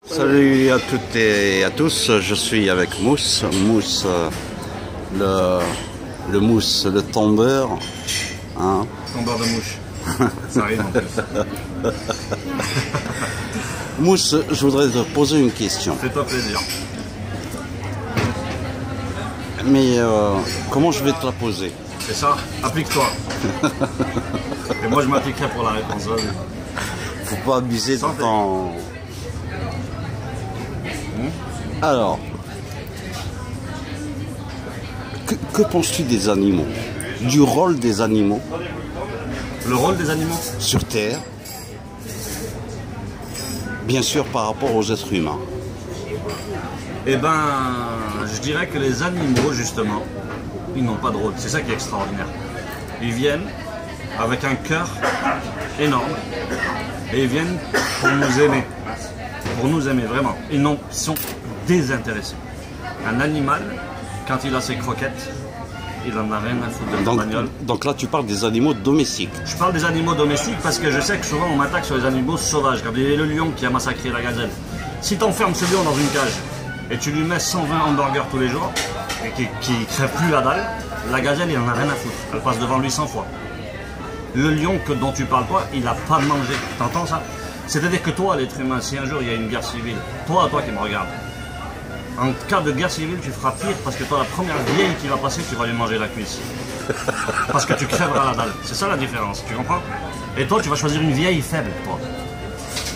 Salut à toutes et à tous, je suis avec Mousse. Mousse, le mousse, le tombeur. Hein. Tombeur de mouche. Ça arrive en plus. Mousse, je voudrais te poser une question. Fais-toi plaisir. Mais comment je vais te la poser? C'est ça, applique-toi. Et moi je m'appliquerai pour la réponse. Faut pas abuser de ton... Alors, que penses-tu des animaux? Du rôle des animaux? Le rôle des animaux? Sur Terre, bien sûr par rapport aux êtres humains. Eh ben, je dirais que les animaux, justement, ils n'ont pas de rôle. C'est ça qui est extraordinaire. Ils viennent avec un cœur énorme et ils viennent pour nous aimer. Pour nous aimer, vraiment. Ils sont désintéressés. Un animal, quand il a ses croquettes, il en a rien à foutre de la bagnole. Donc là, tu parles des animaux domestiques. Je parle des animaux domestiques parce que je sais que souvent on m'attaque sur les animaux sauvages. Comme le lion qui a massacré la gazelle. Si tu enfermes ce lion dans une cage et tu lui mets 120 hamburgers tous les jours et qui ne crève plus la dalle, la gazelle, il en a rien à foutre. Elle passe devant lui 100 fois. Le lion dont tu parles, toi, il n'a pas mangé. T'entends ça? C'est-à-dire que toi, l'être humain, si un jour il y a une guerre civile, toi qui me regardes, en cas de guerre civile, tu feras pire parce que toi, la première vieille qui va passer, tu vas lui manger la cuisse. Parce que tu crèveras la dalle. C'est ça la différence, tu comprends? Et toi, tu vas choisir une vieille faible, toi.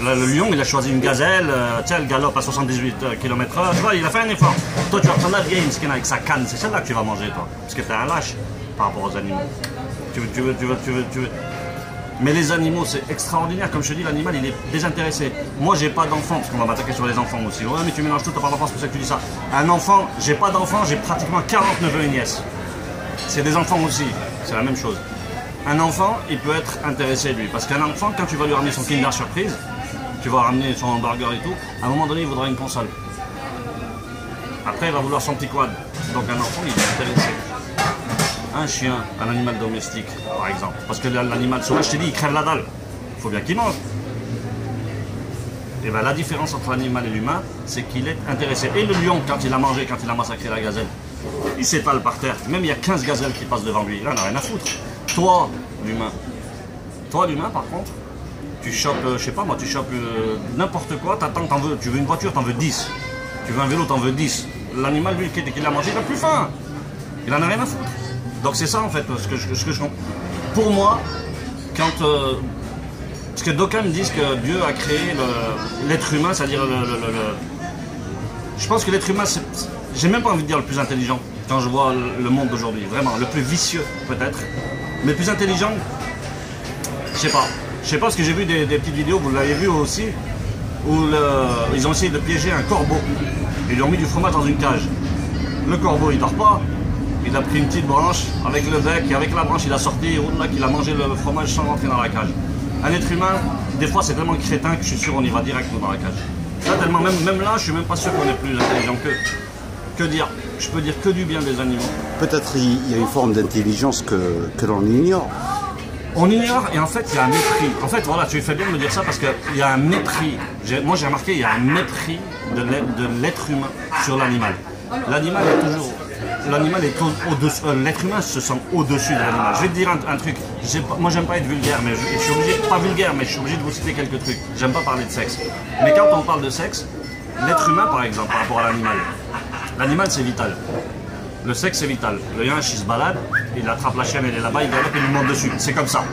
Le lion, il a choisi une gazelle, tiens, elle galope à 78 km/h, tu vois, il a fait un effort. Toi, tu vas prendre la vieille skin avec sa canne, c'est celle-là que tu vas manger, toi. Parce que t'es un lâche par rapport aux animaux. Tu veux. Mais les animaux, c'est extraordinaire. Comme je te dis, l'animal, il est désintéressé. Moi, j'ai pas d'enfant, parce qu'on va m'attaquer sur les enfants aussi. Ouais, mais tu mélanges tout, t'as pas d'enfant, c'est pour ça que tu dis ça. Un enfant, j'ai pas d'enfant, j'ai pratiquement 40 neveux et nièces. C'est des enfants aussi, c'est la même chose. Un enfant, il peut être intéressé, lui. Parce qu'un enfant, quand tu vas lui ramener son Kinder Surprise, tu vas ramener son hamburger et tout, à un moment donné, il voudra une console. Après, il va vouloir son petit quad. Donc un enfant, il est intéressé. Un chien, un animal domestique, par exemple. Parce que l'animal sauvage, je t'ai dit, il crève la dalle. Il faut bien qu'il mange. Et bien la différence entre l'animal et l'humain, c'est qu'il est intéressé. Et le lion, quand il a mangé, quand il a massacré la gazelle, il s'étale par terre. Même il y a 15 gazelles qui passent devant lui. Là, il n'a rien à foutre. Toi, l'humain, par contre, tu chopes, je sais pas moi, tu chopes n'importe quoi, tu veux une voiture, t'en veux 10. Tu veux un vélo, t'en veux 10. L'animal, lui, dès qu'il l'a mangé, il n'a plus faim. Il en a rien à foutre. Donc c'est ça en fait ce que je comprends. Pour moi, parce que d'aucuns me disent que Dieu a créé l'être humain, c'est-à-dire je pense que l'être humain, j'ai même pas envie de dire le plus intelligent quand je vois le monde d'aujourd'hui, vraiment, le plus vicieux peut-être, mais le plus intelligent, je sais pas parce que j'ai vu des petites vidéos, vous l'avez vu aussi, où ils ont essayé de piéger un corbeau, ils lui ont mis du fromage dans une cage. Le corbeau il dort pas. Il a pris une petite branche avec le bec et avec la branche il a sorti qu'il a mangé le fromage sans rentrer dans la cage. Un être humain, des fois c'est tellement crétin que je suis sûr on y va direct dans la cage. Là, tellement, même là, je suis même pas sûr qu'on est plus intelligent que dire. Je peux dire que du bien des animaux. Peut-être il y a une forme d'intelligence que l'on ignore. On ignore et en fait il y a un mépris. En fait voilà, tu fais bien de me dire ça parce qu'il y a un mépris. Moi j'ai remarqué il y a un mépris de l'être humain sur l'animal. L'animal est toujours... L'animal est au-dessus, l'être humain se sent au-dessus de l'animal. Je vais te dire un truc, moi j'aime pas être vulgaire, mais je suis obligé, pas vulgaire, mais je suis obligé de vous citer quelques trucs. J'aime pas parler de sexe. Mais quand on parle de sexe, l'être humain par exemple, par rapport à l'animal c'est vital. Le sexe c'est vital. Le yinche il se balade, il attrape la chienne, elle est là-bas, il galope et il lui monte dessus. C'est comme ça.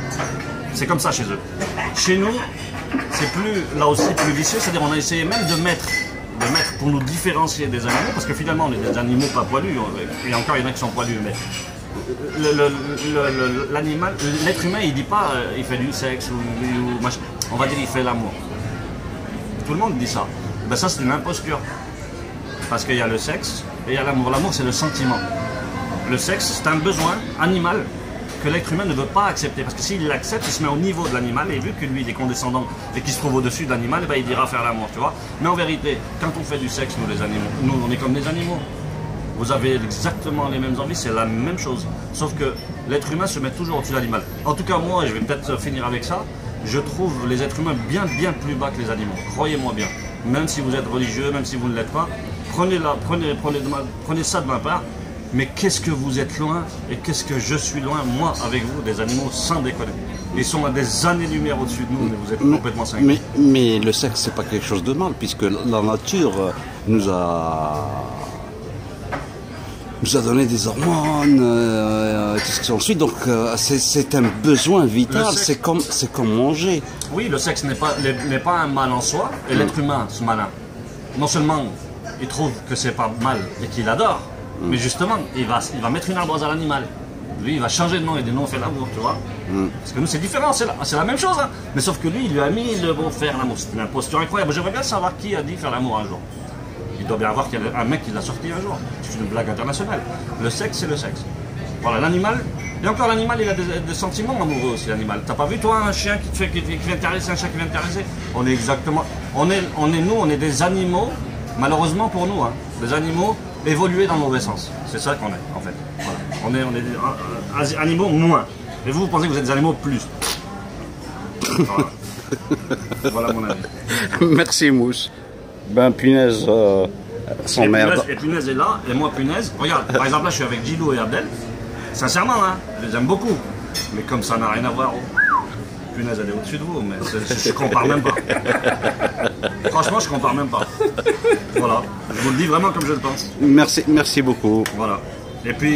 C'est comme ça chez eux. Chez nous, c'est plus, là aussi, plus vicieux, c'est-à-dire on a essayé même de mettre pour nous différencier des animaux, parce que finalement on est des animaux pas poilus, et encore il y en a qui sont poilus, mais l'animal, l'être humain il dit pas il fait du sexe ou machin, on va dire il fait l'amour. Tout le monde dit ça. Ben ça c'est une imposture, parce qu'il y a le sexe et il y a l'amour. L'amour c'est le sentiment. Le sexe c'est un besoin animal que l'être humain ne veut pas accepter, parce que s'il l'accepte, il se met au niveau de l'animal, et vu que lui il est condescendant et qu'il se trouve au-dessus de l'animal, ben, il ira faire l'amour, tu vois. Mais en vérité, quand on fait du sexe, nous les animaux, nous on est comme des animaux. Vous avez exactement les mêmes envies, c'est la même chose. Sauf que l'être humain se met toujours au-dessus de l'animal. En tout cas, moi, je vais peut-être finir avec ça, je trouve les êtres humains bien plus bas que les animaux. Croyez-moi bien. Même si vous êtes religieux, même si vous ne l'êtes pas, prenez ça de ma part. Mais qu'est-ce que vous êtes loin et qu'est-ce que je suis loin, moi, avec vous, des animaux, sans déconner. Ils sont à des années-lumière au-dessus de nous, mais vous êtes complètement cinglés. Mais le sexe, c'est pas quelque chose de mal, puisque la nature nous a donné des hormones, tout ce qui s'ensuit. Donc c'est un besoin vital, c'est comme manger. Oui, le sexe n'est pas un mal en soi, et l'être humain, ce malin, non seulement il trouve que c'est pas mal et qu'il adore, mais justement, il va mettre une ardoise à l'animal. Lui, il va changer de nom et des noms fait l'amour, tu vois. Parce que nous, c'est différent, c'est la même chose. Hein. Mais sauf que lui, il lui a mis le mot faire l'amour. C'est une imposture incroyable. J'aimerais bien savoir qui a dit faire l'amour un jour. Il doit bien avoir un mec qui l'a sorti un jour. C'est une blague internationale. Le sexe, c'est le sexe. Voilà, l'animal. Et encore, l'animal, il a des sentiments amoureux aussi, l'animal. T'as pas vu, toi, un chien qui vient te caresser, un chien qui vient te caresser? On est exactement. On est des animaux, malheureusement pour nous, hein, des animaux évoluer dans le mauvais sens. C'est ça qu'on est, en fait. Voilà. On est des animaux moins. Et vous pensez que vous êtes des animaux plus. Voilà, voilà mon avis. Merci, Mousse. Ben, Punaise, sans merde. Et Punaise est là, et moi, Punaise. Regarde, par exemple, là, je suis avec Gillo et Abdel. Sincèrement, hein, je les aime beaucoup. Mais comme ça n'a rien à voir, Punaise, elle est au-dessus de vous, mais je compare même pas. Franchement, je compare même pas. Voilà, je vous le dis vraiment comme je le pense. Merci beaucoup. Voilà. Et puis.